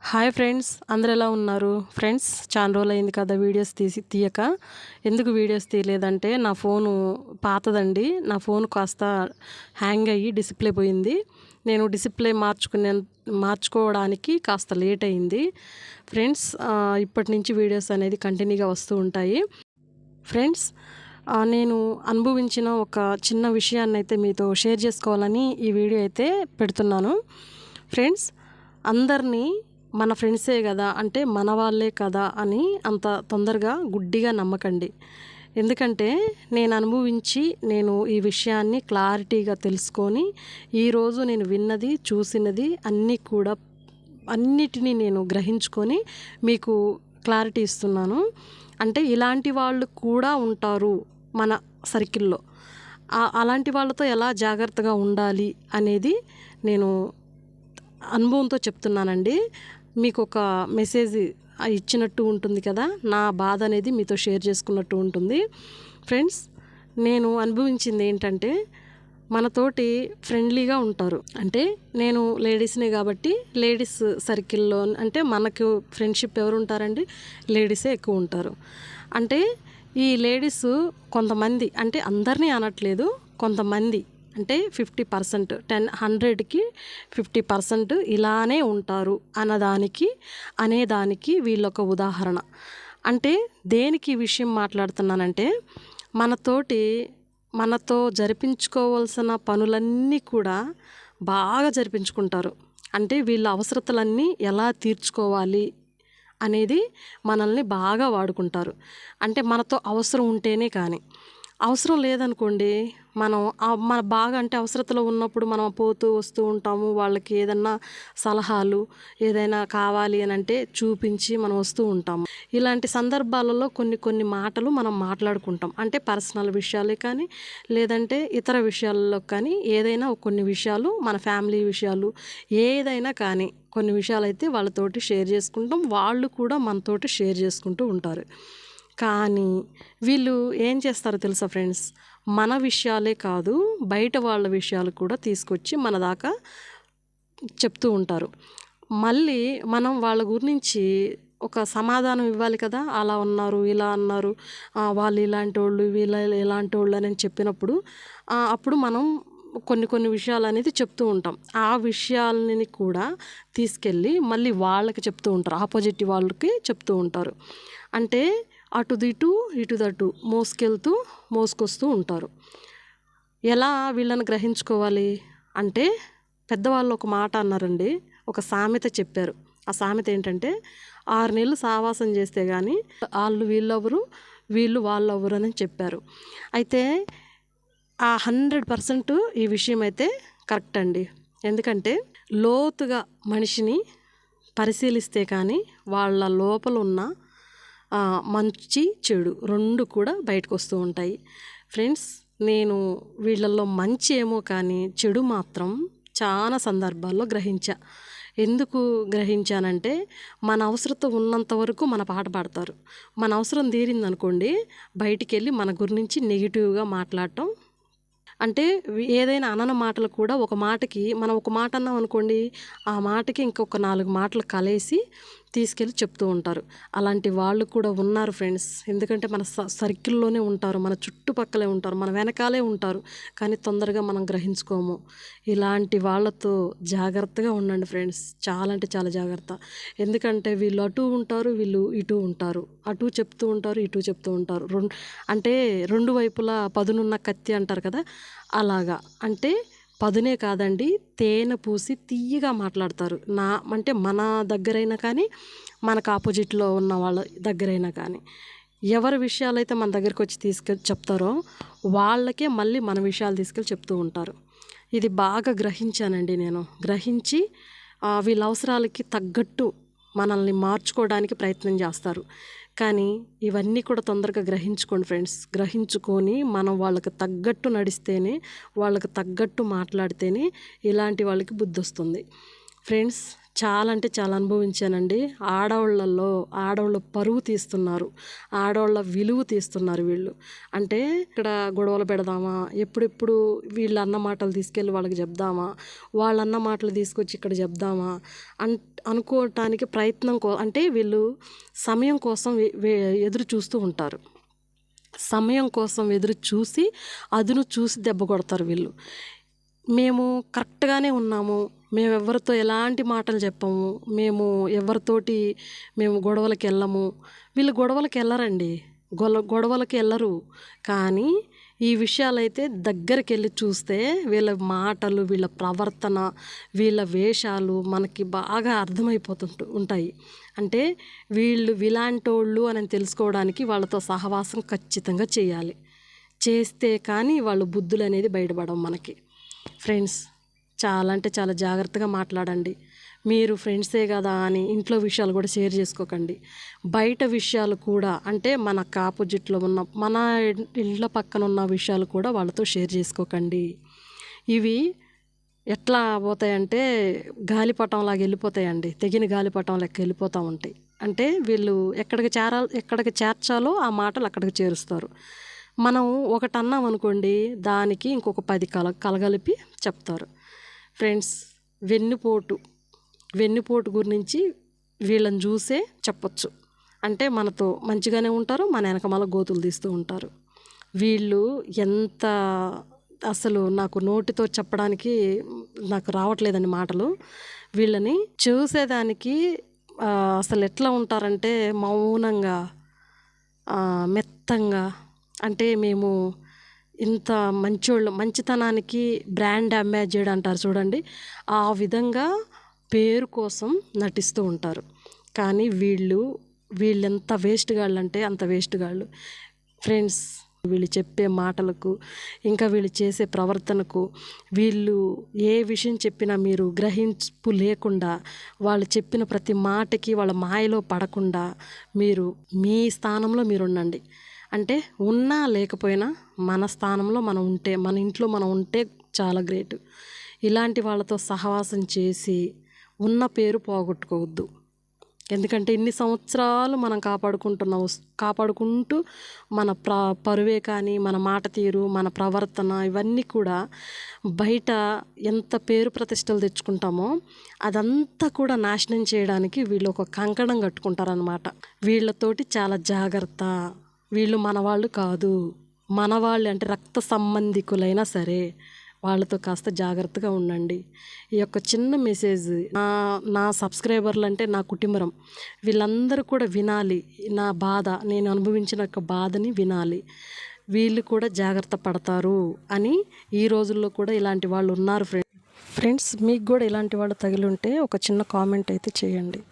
Hi friends, అందరు ఎలా ఉన్నారు? ఫ్రెండ్స్, చాలా రోజులైంది కదా వీడియోస్ తీయక. ఎందుకు వీడియోస్ తీయలేదంటే నా ఫోను పాతదండి. నా ఫోన్ కాస్త హ్యాంగ్ అయ్యి డిస్ప్లే పోయింది. నేను డిస్ప్లే మార్చుకోవడానికి కాస్త లేట్ అయింది. ఫ్రెండ్స్, ఇప్పటి నుంచి వీడియోస్ అనేది కంటిన్యూగా వస్తూ ఉంటాయి. ఫ్రెండ్స్, నేను అనుభవించిన ఒక చిన్న విషయాన్ని అయితే మీతో షేర్ చేసుకోవాలని ఈ వీడియో అయితే పెడుతున్నాను. ఫ్రెండ్స్, అందరినీ మన ఫ్రెండ్సే కదా, అంటే మన వాళ్ళే కదా అని అంత తొందరగా గుడ్డిగా నమ్మకండి. ఎందుకంటే నేను ఈ విషయాన్ని క్లారిటీగా తెలుసుకొని ఈరోజు నేను విన్నది చూసినది అన్నిటినీ నేను గ్రహించుకొని మీకు క్లారిటీ ఇస్తున్నాను. అంటే ఇలాంటి వాళ్ళు కూడా ఉంటారు మన సర్కిల్లో. అలాంటి వాళ్ళతో ఎలా జాగ్రత్తగా ఉండాలి అనేది నేను అనుభవంతో చెప్తున్నానండి. మీకు ఒక మెసేజ్ ఇచ్చినట్టు ఉంటుంది కదా, నా బాధ అనేది మీతో షేర్ చేసుకున్నట్టు ఉంటుంది. ఫ్రెండ్స్, నేను అనుభవించింది ఏంటంటే, మనతోటి ఫ్రెండ్లీగా ఉంటారు. అంటే నేను లేడీస్నే కాబట్టి లేడీస్ సర్కిల్లో అంటే మనకు ఫ్రెండ్షిప్ ఎవరు ఉంటారండి? లేడీసే ఎక్కువ ఉంటారు. అంటే ఈ లేడీస్ కొంతమంది, అంటే అందరినీ అనట్లేదు, కొంతమంది అంటే 50%, 100కి 50% ఇలానే ఉంటారు అనేదానికి వీళ్ళొక ఉదాహరణ. అంటే దేనికి ఈ విషయం మాట్లాడుతున్నానంటే, మనతో జరిపించుకోవాల్సిన పనులన్నీ కూడా బాగా జరిపించుకుంటారు. అంటే వీళ్ళ అవసరతలన్నీ ఎలా తీర్చుకోవాలి అనేది మనల్ని బాగా వాడుకుంటారు. అంటే మనతో అవసరం ఉంటేనే కానీ, అవసరం లేదనుకోండి, మన బాగా అంటే అవసరతలో ఉన్నప్పుడు మనం పోతూ వస్తూ ఉంటాము. వాళ్ళకి ఏదన్నా సలహాలు ఏదైనా కావాలి అని అంటే చూపించి మనం వస్తూ ఉంటాము. ఇలాంటి సందర్భాలలో కొన్ని మాటలు మనం మాట్లాడుకుంటాం. అంటే పర్సనల్ విషయాలే కానీ, లేదంటే ఇతర విషయాల్లో కానీ, ఏదైనా కొన్ని విషయాలు, మన ఫ్యామిలీ విషయాలు ఏదైనా కానీ కొన్ని విషయాలు అయితే వాళ్ళతోటి షేర్ చేసుకుంటాం. వాళ్ళు కూడా మనతోటి షేర్ చేసుకుంటూ ఉంటారు. కానీ వీళ్ళు ఏం చేస్తారో తెలుసా ఫ్రెండ్స్? మన విషయాలే కాదు, బయట వాళ్ళ విషయాలు కూడా తీసుకొచ్చి మన దాకా చెప్తూ ఉంటారు. మళ్ళీ మనం వాళ్ళ గురించి ఒక సమాధానం ఇవ్వాలి కదా, అలా ఉన్నారు, ఇలా అన్నారు, వాళ్ళు ఇలాంటి వాళ్ళు, వీళ్ళు ఇలాంటి వాళ్ళు అని చెప్పినప్పుడు అప్పుడు మనం కొన్ని విషయాలు అనేది చెప్తూ ఉంటాం. ఆ విషయాలని కూడా తీసుకెళ్ళి మళ్ళీ వాళ్ళకి చెప్తూ ఉంటారు, ఆపోజిట్ వాళ్ళకి చెప్తూ ఉంటారు. అంటే ఇటు మోసుకొస్తూ ఉంటారు. ఎలా వీళ్ళని గ్రహించుకోవాలి అంటే, పెద్దవాళ్ళు ఒక మాట అన్నారండి, ఒక సామెత చెప్పారు. ఆ సామెత ఏంటంటే, 6 నెలలు సావాసం చేస్తే కానీ వీళ్ళెవరు వీళ్ళు వాళ్ళెవరు అని చెప్పారు. అయితే 100% ఈ విషయం అయితే కరెక్ట్ అండి. ఎందుకంటే లోతుగా మనిషిని పరిశీలిస్తే కానీ వాళ్ళ లోపల ఉన్న మంచి చెడు 2 కూడా బయటకు వస్తూ ఉంటాయి. ఫ్రెండ్స్, నేను వీళ్ళల్లో మంచి ఏమో కానీ చెడు మాత్రం చాలా సందర్భాల్లో ఎందుకు గ్రహించానంటే, మన అవసరత ఉన్నంత వరకు మన పాట పాడతారు. మన అవసరం తీరిందనుకోండి, బయటికి వెళ్ళి మన గురించి నెగిటివ్గా మాట్లాడటం. అంటే ఏదైనా అనని మాటలు కూడా మనం ఒక మాట అన్నాం అనుకోండి, ఆ మాటకి ఇంకొక 4 మాటలు కలిసి తీసుకెళ్ళి చెప్తూ ఉంటారు. అలాంటి వాళ్ళు కూడా ఉన్నారు ఫ్రెండ్స్. ఎందుకంటే మన సర్కిల్లోనే ఉంటారు, మన చుట్టుపక్కలే ఉంటారు, మన వెనకాలే ఉంటారు, కానీ తొందరగా మనం గ్రహించుకోము. ఇలాంటి వాళ్ళతో జాగ్రత్తగా ఉండండి ఫ్రెండ్స్, చాలా అంటే చాలా జాగ్రత్త. ఎందుకంటే వీళ్ళు అటు ఉంటారు, వీళ్ళు ఇటు ఉంటారు. అటు చెప్తూ ఉంటారు, ఇటు చెప్తూ ఉంటారు. అంటే 2 వైపులా పదునున్న కత్తి అంటారు కదా, అలాగా. అంటే పదునే కాదండి, తేనె పూసి తీయగా మాట్లాడతారు. అంటే మన దగ్గరైనా కానీ, మనకు ఆపోజిట్లో ఉన్న వాళ్ళ దగ్గరైనా కానీ, ఎవరి విషయాలైతే మన దగ్గరికి వచ్చి చెప్తారో వాళ్ళకే మళ్ళీ మన విషయాలు తీసుకెళ్ళి చెప్తూ ఉంటారు. ఇది బాగా గ్రహించానండి నేను. గ్రహించి వీళ్ళ అవసరాలకి తగ్గట్టు మనల్ని మార్చుకోవడానికి ప్రయత్నం చేస్తారు. కానీ ఇవన్నీ కూడా తొందరగా గ్రహించుకోండి ఫ్రెండ్స్. గ్రహించుకొని మనం వాళ్ళకి తగ్గట్టు నడిస్తేనే, వాళ్ళకి తగ్గట్టు మాట్లాడితేనే ఇలాంటి వాళ్ళకి బుద్ధి వస్తుంది. ఫ్రెండ్స్, చాలా అంటే చాలా అనుభవించానండి. ఆడవాళ్ళ పరువు తీస్తున్నారు, ఆడవాళ్ళ విలువ తీస్తున్నారు వీళ్ళు. అంటే ఇక్కడ గొడవలు పెడదామా, ఎప్పుడెప్పుడు వీళ్ళు అన్న మాటలు తీసుకెళ్ళి వాళ్ళకి చెప్దామా, వాళ్ళన్న మాటలు తీసుకొచ్చి ఇక్కడ చెప్దామా అనుకోవటానికి ప్రయత్నం అంటే వీళ్ళు సమయం కోసం ఎదురు చూస్తూ ఉంటారు. సమయం కోసం ఎదురు చూసి అదును చూసి దెబ్బ కొడతారు వీళ్ళు. మేము కరెక్ట్గానే ఉన్నాము, మేము ఎవరితో ఎలాంటి మాటలు చెప్పము, మేము గొడవలకి వెళ్ళము. వీళ్ళు గొడవలకి వెళ్ళరండి, గొడవలకి వెళ్ళరు. కానీ ఈ విషయాలైతే దగ్గరికి వెళ్ళి చూస్తే వీళ్ళ మాటలు, వీళ్ళ ప్రవర్తన, వీళ్ళ వేషాలు మనకి బాగా ఉంటాయి. అంటే వీళ్ళు ఇలాంటోళ్ళు అని తెలుసుకోవడానికి వాళ్ళతో సహవాసం ఖచ్చితంగా చేయాలి. చేస్తే కానీ వాళ్ళ బుద్ధులు అనేది బయటపడవు మనకి. ఫ్రెండ్స్, చాలా అంటే చాలా జాగ్రత్తగా మాట్లాడండి. మీరు ఫ్రెండ్సే కదా అని ఇంట్లో విషయాలు కూడా షేర్ చేసుకోకండి. బయట విషయాలు కూడా, అంటే మనకు ఆపోజిట్లో ఉన్న మన ఇళ్ళ పక్కన ఉన్న విషయాలు కూడా వాళ్ళతో షేర్ చేసుకోకండి. ఇవి ఎట్లా పోతాయంటే గాలిపటంలాగా వెళ్ళిపోతాయండి, తెగిన గాలిపటం లెక్క వెళ్ళిపోతూ ఉంటాయి. అంటే వీళ్ళు ఎక్కడికి చేర్చాలో ఆ మాటలు అక్కడికి చేరుస్తారు. మనం ఒకటి అన్నాం అనుకోండి, దానికి ఇంకొక 10 కలగలిపి చెప్తారు. ఫ్రెండ్స్, వెన్నుపోటు గురించి వీళ్ళని చూసే చెప్పొచ్చు. అంటే మనతో మంచిగానే ఉంటారు, మన వెనకమాల గోతులు తీస్తూ ఉంటారు. వీళ్ళు ఎంత, అసలు నాకు నోటితో చెప్పడానికి నాకు రావట్లేదండి మాటలు. వీళ్ళని చూసేదానికి అసలు ఎట్లా ఉంటారంటే మౌనంగా, మెత్తంగా. అంటే మేము ఇంత మంచితనానికి బ్రాండ్ అంబాసిడర్ అంటారు చూడండి, ఆ విధంగా పేరు కోసం నటిస్తూ ఉంటారు. కానీ వీళ్ళెంత వేస్ట్ గాళ్ళు అంటే అంత వేస్ట్ గాళ్ళు. ఫ్రెండ్స్, వీళ్ళు చెప్పే మాటలకు, ఇంకా వీళ్ళు చేసే ప్రవర్తనకు, వీళ్ళు ఏ విషయం చెప్పినా మీరు గ్రహింపు లేకుండా, వాళ్ళు చెప్పిన ప్రతి మాటకి వాళ్ళ మాయలో పడకుండా మీరు మీ స్థానంలో మీరు ఉండండి. అంటే ఉన్నా లేకపోయినా మన స్థానంలో మనం ఉంటే, మన ఇంట్లో మనం ఉంటే చాలా గ్రేట్. ఇలాంటి వాళ్ళతో సహవాసం చేసి ఉన్న పేరు పోగొట్టుకోవద్దు. ఎందుకంటే ఇన్ని సంవత్సరాలు మనం కాపాడుకుంటూ మన పరువే కానీ, మన మాట తీరు, మన ప్రవర్తన, ఇవన్నీ కూడా బయట ఎంత పేరు ప్రతిష్టలు తెచ్చుకుంటామో అదంతా కూడా నాశనం చేయడానికి వీళ్ళు ఒక కంకణం కట్టుకుంటారనమాట. వీళ్ళతోటి చాలా జాగ్రత్త. వీళ్ళు మనవాళ్ళు కాదు, మనవాళ్ళు అంటే రక్త సంబంధికులైనా సరే వాళ్ళతో కాస్త జాగ్రత్తగా ఉండండి. ఈ యొక్క చిన్న మెసేజ్ నా సబ్స్క్రైబర్లు అంటే నా కుటుంబం, వీళ్ళందరూ కూడా వినాలి. నా బాధ, నేను అనుభవించిన యొక్క బాధని వినాలి. వీళ్ళు కూడా జాగ్రత్త పడతారు అని ఈ రోజుల్లో కూడా ఇలాంటి వాళ్ళు ఉన్నారు. ఫ్రెండ్స్, మీకు కూడా ఇలాంటి వాళ్ళు తగిలి ఉంటే ఒక చిన్న కామెంట్ అయితే చేయండి.